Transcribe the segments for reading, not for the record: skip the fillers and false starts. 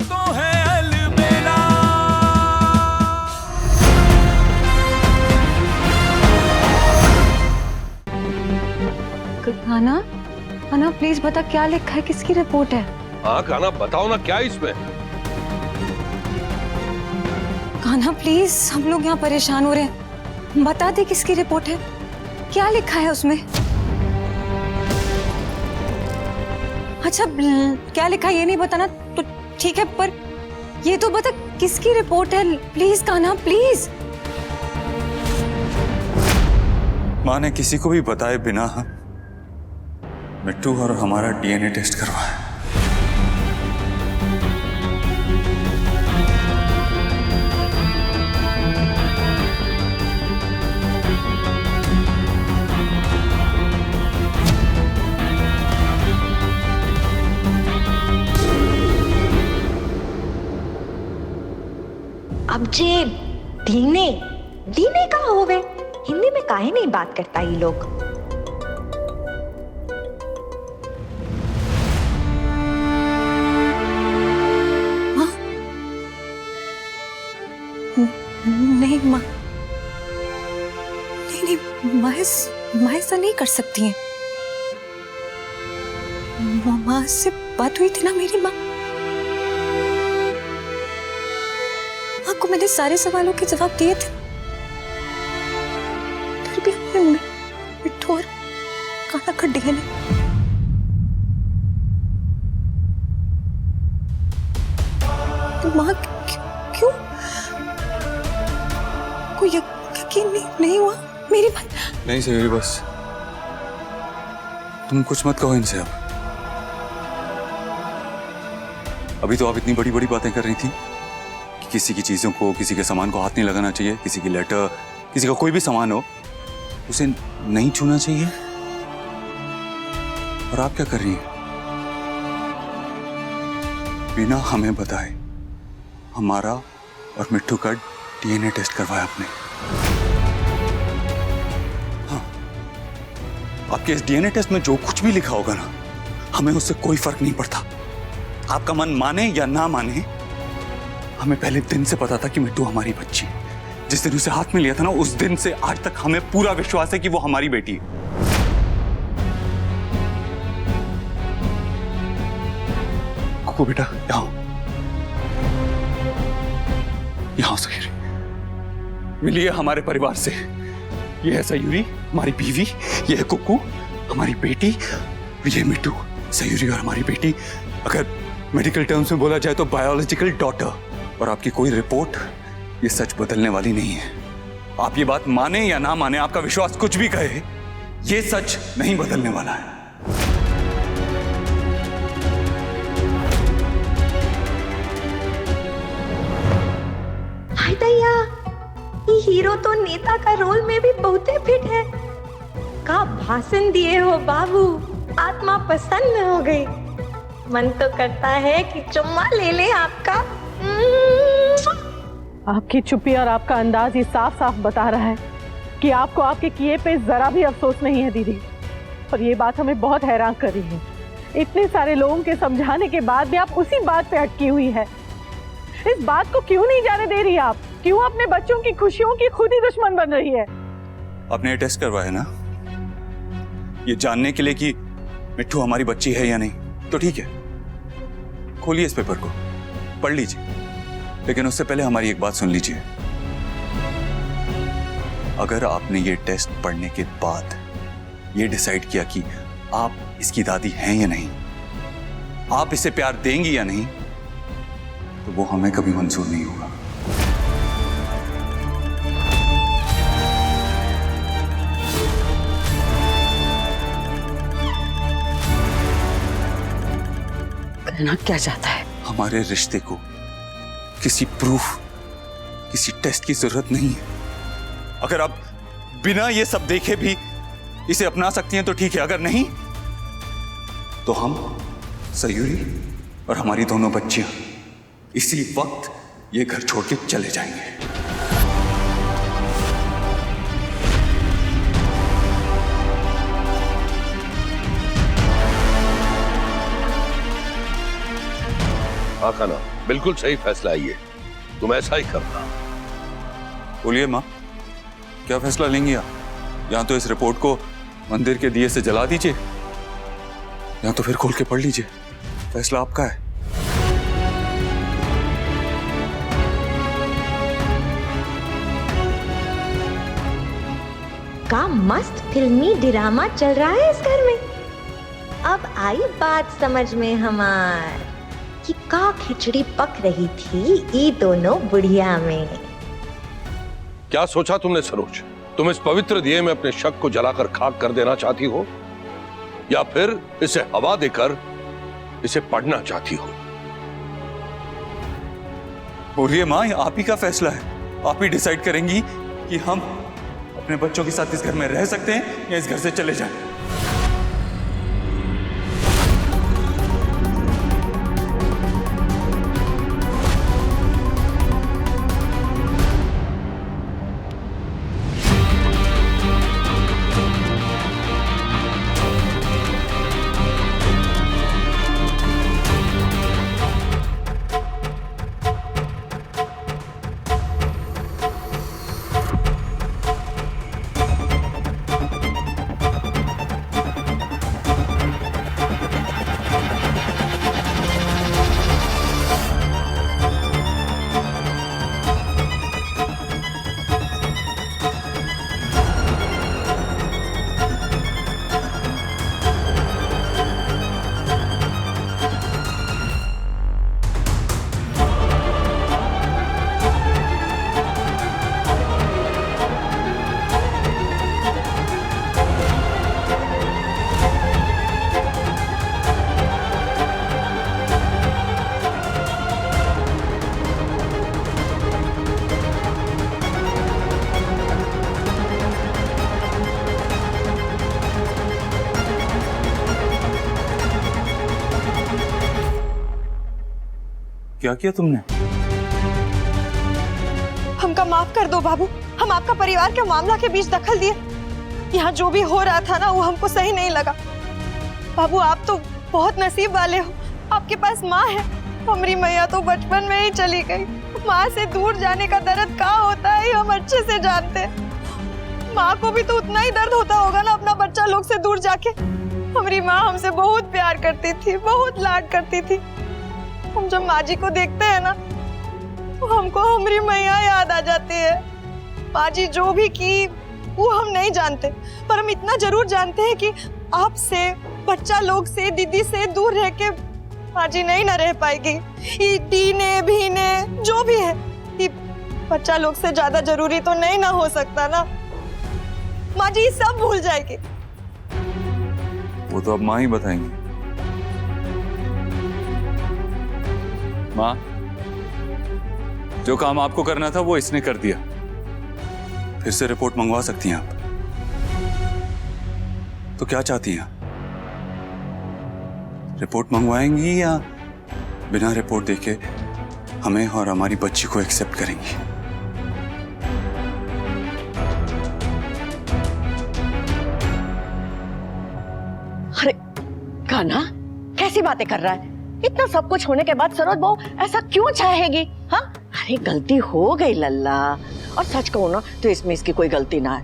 तो है अलबेला। कान्हा, कान्हा प्लीज बता क्या लिखा है, किसकी रिपोर्ट है? हाँ कान्हा बताओ ना क्या है इसमें। कान्हा प्लीज, हम लोग यहाँ परेशान हो रहे हैं, बता दे किसकी रिपोर्ट है, क्या लिखा है उसमें? अच्छा क्या लिखा है ये नहीं बताना तो ठीक है, पर ये तो बता किसकी रिपोर्ट है प्लीज कान्हा प्लीज। माँ ने किसी को भी बताए बिना मिट्टू और हमारा डीएनए टेस्ट करवाया। अब जे दीने दीने का होवे, हिंदी में काहे नहीं बात करता ये लोग। नहीं माँ, नहीं माँ ऐसा नहीं कर सकती है। माँ से बात हुई थी ना मेरी माँ को मैंने सारे सवालों के जवाब दिए थे, फिर भी हमने मिट्टू और कान्हा का डीएनए। तो माँ क्यों कोई यकीन नहीं हुआ मेरी बात? नहीं सही, बस तुम कुछ मत कहो इनसे। अब अभी तो आप इतनी बड़ी बड़ी बातें कर रही थी, किसी की चीजों को, किसी के सामान को हाथ नहीं लगाना चाहिए, किसी की लेटर, किसी का कोई भी सामान हो उसे नहीं छूना चाहिए। और आप क्या कर रही हैं? बिना हमें बताए हमारा और मिट्टू का डीएनए टेस्ट करवाया आपने। हाँ, आपके इस डीएनए टेस्ट में जो कुछ भी लिखा होगा ना, हमें उससे कोई फर्क नहीं पड़ता। आपका मन माने या ना माने, हमें पहले दिन से पता था कि मिट्टू हमारी बच्ची है। जिस दिन उसे हाथ में लिया था ना, उस दिन से आज तक हमें पूरा विश्वास है कि वो हमारी बेटी है। कुकू बेटा, यहां सयूरी मिलिए हमारे परिवार से। ये है सयूरी हमारी बीवी, ये है कुकू हमारी बेटी, ये है मिट्टू सयूरी और हमारी बेटी। अगर मेडिकल टर्म्स में बोला जाए तो बायोलॉजिकल डॉटर। और आपकी कोई रिपोर्ट ये सच बदलने वाली नहीं है। आप ये बात माने या ना माने, आपका विश्वास कुछ भी कहे, ये सच नहीं बदलने वाला है। हाय दैया, ये हीरो तो नेता का रोल में भी बहुते फिट है। का भाषण दिए हो बाबू, आत्मा प्रसन्न हो गई। मन तो करता है कि चुम्मा ले ले आपका। आपकी चुप्पी और आपका अंदाज ये साफ साफ बता रहा है कि आपको आपके किए पे जरा भी अफसोस नहीं है दीदी। और ये बात हमें बहुत हैरान कर रही है। इतने सारे लोगों के समझाने के बाद भी आप उसी बात पे अटकी हुई है। इस बात को क्यों नहीं जाने दे रही आप? क्यों अपने बच्चों की खुशियों की खुद ही दुश्मन बन रही है? आपने ये टेस्ट करवाया ना, ये जानने के लिए कि मिट्टू हमारी बच्ची है या नहीं, तो ठीक है, खोलिए इस पेपर को, पढ़ लीजिए। लेकिन उससे पहले हमारी एक बात सुन लीजिए। अगर आपने ये टेस्ट पढ़ने के बाद ये डिसाइड किया कि आप इसकी दादी हैं या नहीं, आप इसे प्यार देंगी या नहीं, तो वो हमें कभी मंजूर नहीं होगा। कहना क्या चाहता है? हमारे रिश्ते को किसी प्रूफ, किसी टेस्ट की जरूरत नहीं है। अगर आप बिना ये सब देखे भी इसे अपना सकती हैं तो ठीक है, अगर नहीं तो हम सयूरी और हमारी दोनों बच्चियां इसी वक्त ये घर छोड़ के चले जाएंगे। हाँ काना, बिल्कुल सही फैसला है ये। तुम ऐसा ही करना। बोलिए माँ, क्या फैसला लेंगी आप? या तो इस रिपोर्ट को मंदिर के दिए से जला दीजिए, या तो फिर खोल के पढ़ लीजिए। फैसला आपका है। का मस्त फिल्मी ड्रामा चल रहा है इस घर में। अब आई बात समझ में हमार कि का खिचड़ी पक रही थी ये दोनों बुढ़िया में। क्या सोचा तुमने सरोज? तुम इस पवित्र दिए में अपने शक को जलाकर खाक कर देना चाहती हो, या फिर इसे हवा देकर इसे पढ़ना चाहती हो? बोलिए माँ, ये आप ही का फैसला है। आप ही डिसाइड करेंगी कि हम अपने बच्चों के साथ इस घर में रह सकते हैं या इस घर से चले जाएं। क्या किया तुमने? हमका माफ कर दो बाबू, हम आपका परिवार के मामला के बीच दखल दिए। यहाँ जो भी हो रहा था ना, वो हमको सही नहीं लगा। बाबू आप तो बहुत नसीब वाले हो, आपके पास माँ है। हमारी मैया तो बचपन में ही चली गई। माँ से दूर जाने का दर्द क्या होता है हम अच्छे से जानते हैं। माँ को भी तो उतना ही दर्द होता होगा ना अपना बच्चा लोग से दूर जाके। हमारी माँ हमसे बहुत प्यार करती थी, बहुत लाड करती थी। हम जब माँ जी को देखते हैं ना, तो हमको हमारी मैया याद आ जाती है। माँ जी जो भी की वो हम नहीं जानते, पर हम इतना जरूर जानते हैं कि आपसे, बच्चा लोग से, दीदी से दूर रह के माँ जी नहीं ना रह पाएगी। ये दीने भीने जो भी है, ये बच्चा लोग से ज्यादा जरूरी तो नहीं ना हो सकता ना। माँ जी सब भूल जाएगी। वो तो अब माँ ही बताएंगी। माँ, जो काम आपको करना था वो इसने कर दिया। फिर से रिपोर्ट मंगवा सकती हैं आप। तो क्या चाहती हैं? रिपोर्ट मंगवाएंगी या बिना रिपोर्ट देखे हमें और हमारी बच्ची को एक्सेप्ट करेंगी? अरे कान्हा, कैसी बातें कर रहा है? इतना सब कुछ होने के बाद सरोज बहू ऐसा क्यों चाहेगी? हाँ, अरे गलती हो गई लल्ला, और सच कहो ना तो इसमें इसकी कोई गलती ना है।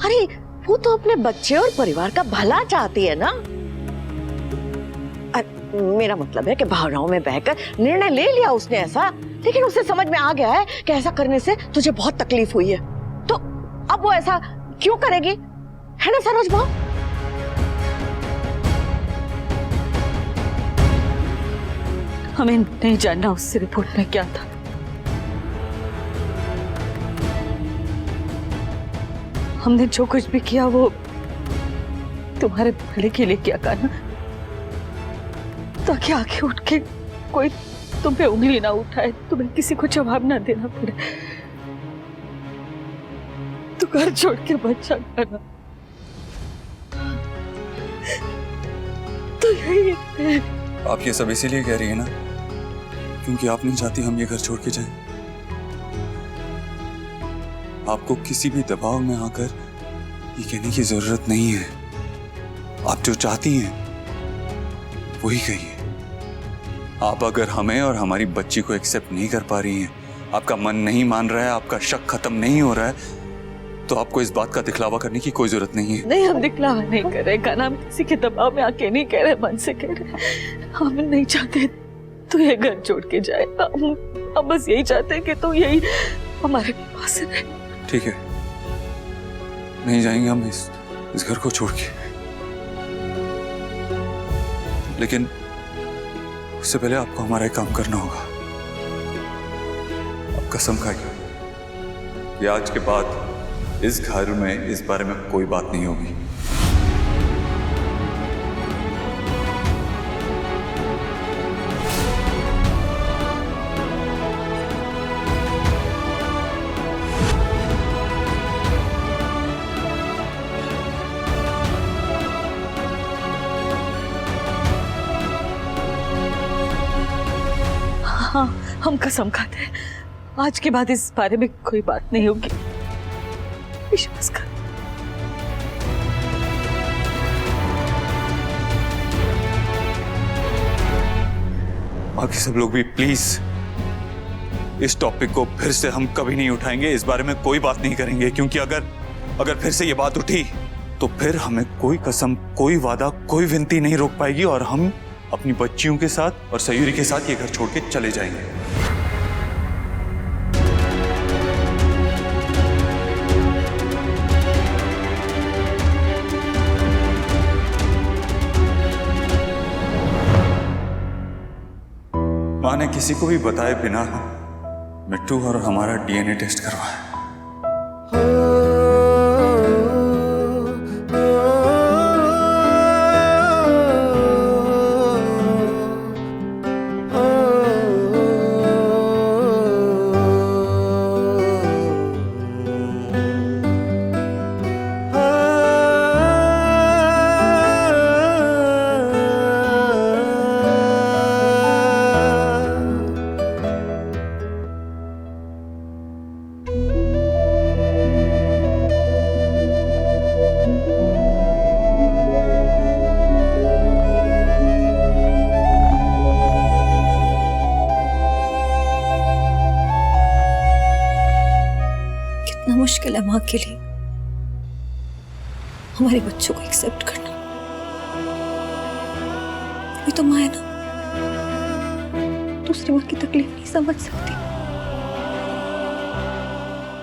अरे वो तो अपने बच्चे और परिवार का भला चाहती है ना। मेरा मतलब है कि भावनाओं में बहकर निर्णय ले लिया उसने ऐसा, लेकिन उसे समझ में आ गया है कि ऐसा करने से तुझे बहुत तकलीफ हुई है, तो अब वो ऐसा क्यों करेगी, है ना सरोज बहू? हमें नहीं जानना उस रिपोर्ट में क्या था। हमने जो कुछ भी किया वो तुम्हारे भले के लिए किया कान्हा, ताकि आगे उठ के कोई तुम पे उंगली ना उठाए, तुम्हें किसी को जवाब ना देना पड़े। तू घर छोड़ के बच्चा करना तो यही है। आप ये सब इसीलिए कह रही है ना क्योंकि आप नहीं चाहती हम ये घर छोड़ के जाएं। आपको किसी भी दबाव में आकर ये कहने की जरूरत नहीं है। आप जो चाहती हैं वही कहिए। आप अगर हमें और हमारी बच्ची को एक्सेप्ट नहीं कर पा रही हैं, आपका मन नहीं मान रहा है, आपका शक खत्म नहीं हो रहा है, तो आपको इस बात का दिखलावा करने की कोई जरूरत नहीं है। नहीं, हम दिखलावा नहीं कर रहे कान्हा, हम किसी के दबाव में आके नहीं कह रहे, मन से कह रहे। हम नहीं चाहते तू ये घर छोड़ के जाए, हम बस यही चाहते हैं कि तू यही हमारे पास रहे। ठीक है, नहीं जाएंगे हम इस घर को छोड़ के, लेकिन उससे पहले आपको हमारा एक काम करना होगा। आप कसम खाइए कि आज के बाद इस घर में इस बारे में कोई बात नहीं होगी। हाँ, हम कसम खाते हैं आज के बाद इस बारे में कोई बात नहीं होगी, विश्वास कर। बाकी सब लोग भी प्लीज इस टॉपिक को फिर से हम कभी नहीं उठाएंगे, इस बारे में कोई बात नहीं करेंगे, क्योंकि अगर फिर से ये बात उठी तो फिर हमें कोई कसम, कोई वादा, कोई विनती नहीं रोक पाएगी और हम अपनी बच्चियों के साथ और सयूरी के साथ ये घर छोड़ के चले जाएंगे। माँ ने किसी को भी बताए बिना मिट्टू और हमारा डीएनए टेस्ट करवाया। मुश्किल है माँ के लिए हमारे बच्चों को एक्सेप्ट करना। अभी तो माँ है ना, दूसरी माँ की तकलीफ नहीं समझ सकती।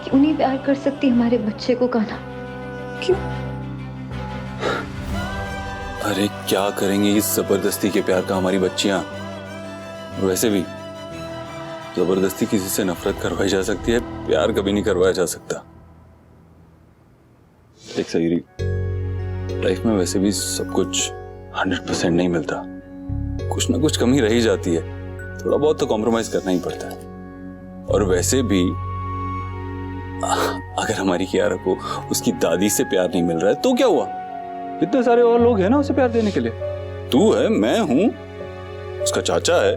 क्यों नहीं प्यार कर सकती हमारे बच्चे को कान्हा? क्यों? अरे क्या करेंगे इस जबरदस्ती के प्यार का हमारी बच्चियां। वैसे भी जबरदस्ती किसी से नफरत करवाई जा सकती है, प्यार कभी नहीं करवाया जा सकता। देख सयूरी, लाइफ में वैसे भी सब कुछ 100% नहीं मिलता, कुछ ना कुछ कमी रह ही जाती है, थोड़ा बहुत तो कॉम्प्रोमाइज करना ही पड़ता है। और वैसे भी अगर हमारी कियारा को उसकी दादी से प्यार नहीं मिल रहा है तो क्या हुआ, इतने सारे और लोग हैं ना उसे प्यार देने के लिए। तू है, मैं हूं, उसका चाचा है,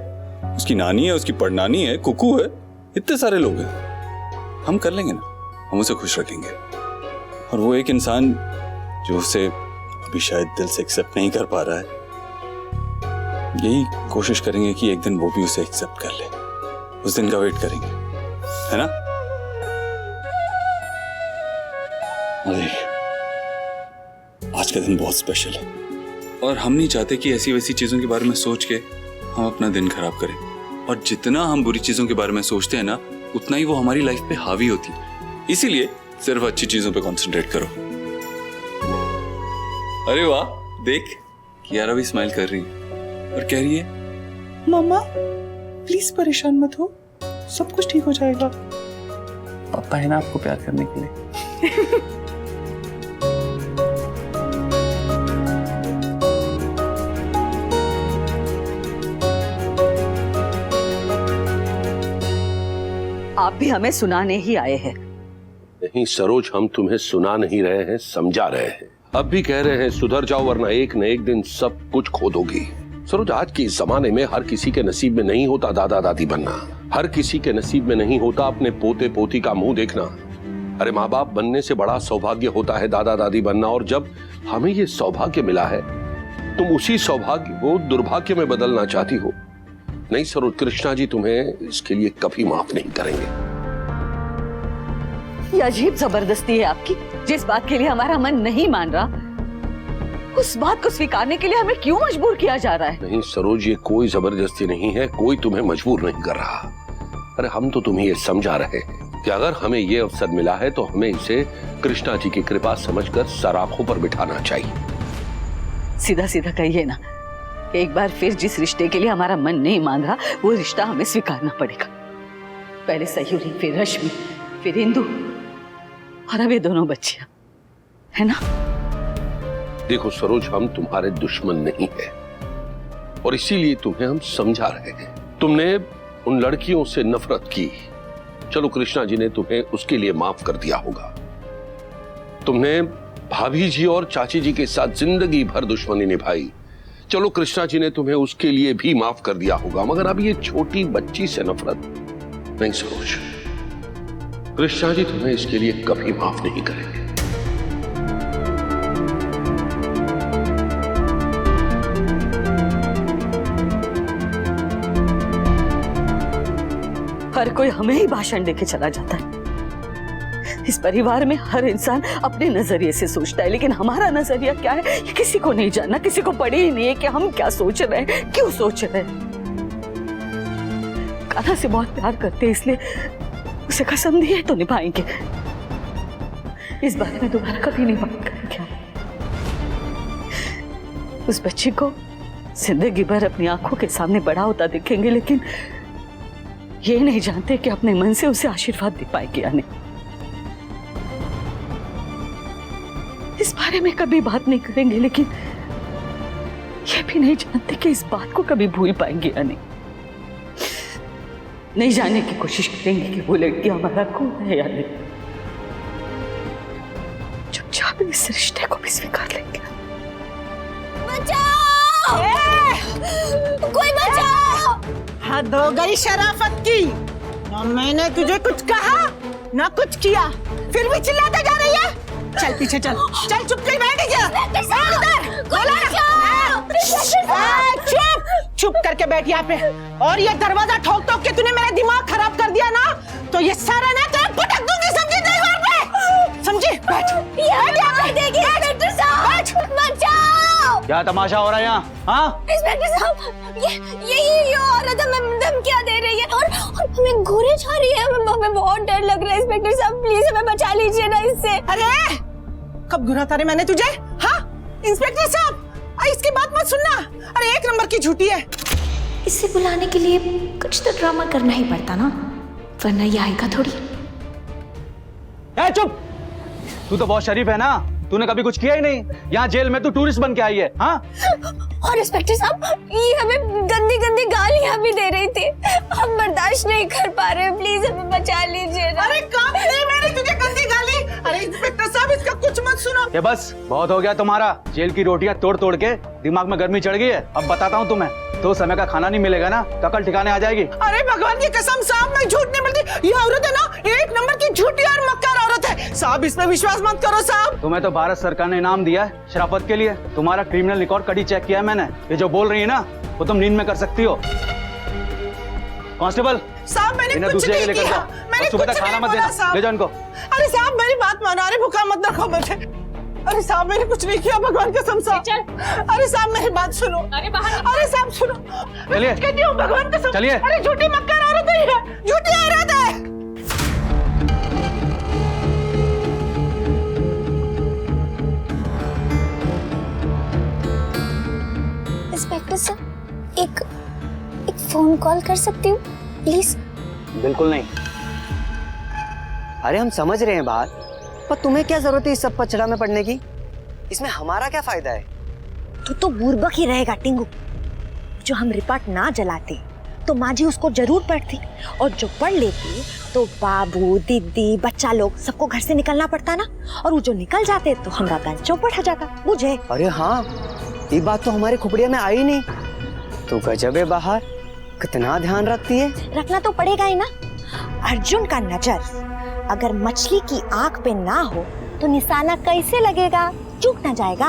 उसकी नानी है, उसकी पड़नानी है, कुकू है, इतने सारे लोग हैं। हम कर लेंगे ना, हम उसे खुश रखेंगे। और वो एक इंसान जो उसे अभी शायद दिल से एक्सेप्ट नहीं कर पा रहा है, यही कोशिश करेंगे कि एक दिन वो भी उसे एक्सेप्ट कर ले। उस दिन का वेट करेंगे, है ना? आज का दिन बहुत स्पेशल है और हम नहीं चाहते कि ऐसी वैसी चीजों के बारे में सोच के हम अपना दिन खराब करें। और जितना हम बुरी चीजों के बारे में सोचते हैं ना, उतना ही वो हमारी लाइफ पे हावी होती है। इसीलिए सिर्फ अच्छी चीजों पे कंसंट्रेट करो। अरे वाह, देख कियारा भी स्माइल कर रही है और कह रही है मम्मा प्लीज परेशान मत हो, सब कुछ ठीक हो जाएगा। पापा है ना आपको प्यार करने के लिए। आप भी हमें सुनाने ही आए हैं। नहीं सरोज, हम तुम्हें सुना नहीं रहे हैं, समझा रहे हैं। अब भी कह रहे हैं सुधर जाओ वरना एक न एक दिन सब कुछ खो दोगी। सरोज, आज के इस जमाने में हर किसी के नसीब में नहीं होता दादा दादी बनना, हर किसी के नसीब में नहीं होता अपने पोते पोती का मुंह देखना। अरे माँ बाप बनने से बड़ा सौभाग्य होता है दादा दादी बनना, और जब हमें ये सौभाग्य मिला है तुम उसी सौभाग्य को दुर्भाग्य में बदलना चाहती हो। नहीं सरोज, कृष्णा जी तुम्हें इसके लिए कभी माफ नहीं करेंगे। ये अजीब जबरदस्ती है आपकी। जिस बात के लिए हमारा मन नहीं मान रहा, उस बात को स्वीकारने के लिए हमें क्यों मजबूर किया जा रहा है? नहीं सरोज, ये कोई जबरदस्ती नहीं है, कोई तुम्हें मजबूर नहीं कर रहा। अरे हम तो तुम्हें ये समझा रहे हैं कि अगर हमें ये अवसर मिला है तो हमें इसे कृष्णा जी की कृपा समझकर सर आंखों पर बिठाना चाहिए। सीधा सीधा कहिए ना, एक बार फिर जिस रिश्ते के लिए हमारा मन नहीं मान रहा, वो रिश्ता हमें स्वीकारना पड़ेगा। पहले सयूरी, फिर रश्मि, फिर इंदु, और अब ये दोनों बच्चियां, है ना? देखो सरोज, हम तुम्हारे दुश्मन नहीं है और इसीलिए तुम्हें हम समझा रहे हैं। तुमने उन लड़कियों से नफरत की, चलो कृष्णा जी ने तुम्हें उसके लिए माफ कर दिया होगा। तुमने भाभी जी और चाची जी के साथ जिंदगी भर दुश्मनी निभाई, चलो कृष्णा जी ने तुम्हें उसके लिए भी माफ कर दिया होगा। मगर अब ये छोटी बच्ची से नफरत नहीं सरोज, कृष्णा जी तुम्हें इसके लिए कभी माफ नहीं करेंगे। हर कोई हमें ही भाषण देके चला जाता है। इस परिवार में हर इंसान अपने नजरिए से सोचता है, लेकिन हमारा नजरिया क्या है ये किसी को नहीं जानना, किसी को पड़ी ही नहीं है कि हम क्या सोच रहे हैं, क्यों सोच रहे हैं। कान्हा से बहुत प्यार करते हैं, इसलिए उसे कसम दी है तो निभाएंगे। इस बारे में दोबारा कभी नहीं बात करेंगे। उस बच्ची को जिंदगी भर अपनी आंखों के सामने बड़ा होता देखेंगे, लेकिन ये नहीं जानते कि अपने मन से उसे आशीर्वाद दे पाएंगे या नहीं। इस बारे में कभी बात नहीं करेंगे, लेकिन ये भी नहीं जानते कि इस बात को कभी भूल पाएंगे या नहीं। नहीं जानने की कोशिश करेंगे कि वो लड़की हमारा कौन है या नहीं। चुपचाप इस रिश्ते को भी स्वीकार लेंगे। बचाओ! कोई बचाओ! हद हो गई शराफत की। ना मैंने तुझे कुछ कहा ना कुछ किया, फिर भी चिल्लाते जा रही है। चल पीछे चल, चल चुप के बैठ गया। चुप चुप करके बैठ यहाँ पे। और ये दरवाजा ठोक ठोक के तूने मेरा दिमाग खराब कर दिया ना, तो ये सारा ना तेरे पटक दूंगी, समझी दीवार पे, समझी? बैठ बचाओ! क्या तमाशा हो रहा है यहाँ? हाँ इंस्पेक्टर साहब, ये औरत हमें धमकियां दे रही है और हमें घूरे जा रही है। हमें बहुत डर लग रहा है इंस्पेक्टर साहब, प्लीज हमें बचा लीजिए ना इससे। अरे कब घुरा था रे मैंने तुझे? हाँ इंस्पेक्टर साहब, इसकी बात मत सुनना। अरे एक नंबर की झूठी है। इसे बुलाने के लिए कुछ तो ड्रामा करना ही पड़ता ना, वरना ये आएगा थोड़ी। चुप, तू तो बहुत शरीफ है ना, तूने कभी कुछ किया ही नहीं। यहाँ जेल में तू टूरिस्ट बन के आई है। हाँ और इंस्पेक्टर साहब, ये हमें गंदी गंदी गालियां भी दे रही थी, हम बर्दाश्त नहीं कर पा रहे, प्लीज हमें बचा लीजिए ना। अरे कब दी मैंने तुझे गंदी गाली? अरे इंस्पेक्टर साहब, इसका कुछ मत सुनो। ये बस बहुत हो गया तुम्हारा। जेल की रोटियां तोड़ तोड़ के दिमाग में गर्मी चढ़ गई है। अब बताता हूँ तुम्हें, 2 समय का खाना नहीं मिलेगा ना तो कल ठिकाने आ जाएगी। अरे भगवान की कसम साहब, मैं झूठ नहीं बोलती। ये औरत है ना, एक नंबर की झूठी और मक्कार औरत है साहब, इसमें विश्वास मत करो साहब। तुम्हें तो भारत सरकार ने इनाम दिया है शराफत के लिए। तुम्हारा क्रिमिनल रिकॉर्ड कड़ी चेक किया है मैंने। ये जो बोल रही है ना, वो तुम नींद में कर सकती हो। कांस्टेबल साहब, मैंने कुछ नहीं किया, मैंने सुबह कुछ तक खाना नहीं मत बोला देना, साहब। ले जाओ इनको। अरे साहब मेरी बात मानो, अरे भूखा मत रखो मुझे। अरे साहब मैंने कुछ नहीं किया, भगवान की कसम साहब। अरे साहब मेरी बात सुनो। अरे साहब सुनो, चलिए कहती हूँ भगवान की कसम। चलिए। अरे झूठी मक्कार औरत है, झूठी औरत है। इंस्पेक्टर सर, एक फोन कॉल कर सकती हूँ प्लीज? बिल्कुल नहीं। अरे हम समझ रहे हैं बात, पर तुम्हें क्या जरूरत है इस सब पचड़ा में पड़ने की? इसमें हमारा क्या फायदा है? तू तो बुर्बक ही रहेगा टिंगू। जो हम रिपोर्ट ना जलाते तो माँ जी उसको जरूर पढ़ती, और जो पढ़ लेती तो बाबू दीदी बच्चा लोग सबको घर से निकलना पड़ता ना, और वो जो निकल जाते तो हमारा बेंच चौपट हो जाता, बुझे? अरे हाँ, ये बात तो हमारे खुपड़िया में आई नहीं। तो गजब है बाहर, कितना ध्यान रखती है। रखना तो पड़ेगा ही ना। अर्जुन का नजर अगर मछली की आंख पे ना हो तो निशाना कैसे लगेगा, चूक ना जाएगा।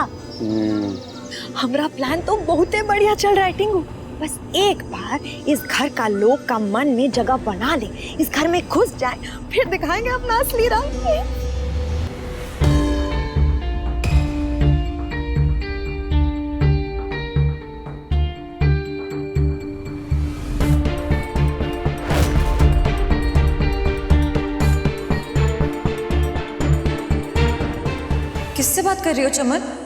हमारा प्लान तो बहुत बढ़िया चल रहा है टिंगू। बस एक बार इस घर का लोग का मन में जगह बना ले, इस घर में घुस जाए, फिर दिखाएंगे अपना असली रंग। किससे बात कर रही हो चमन?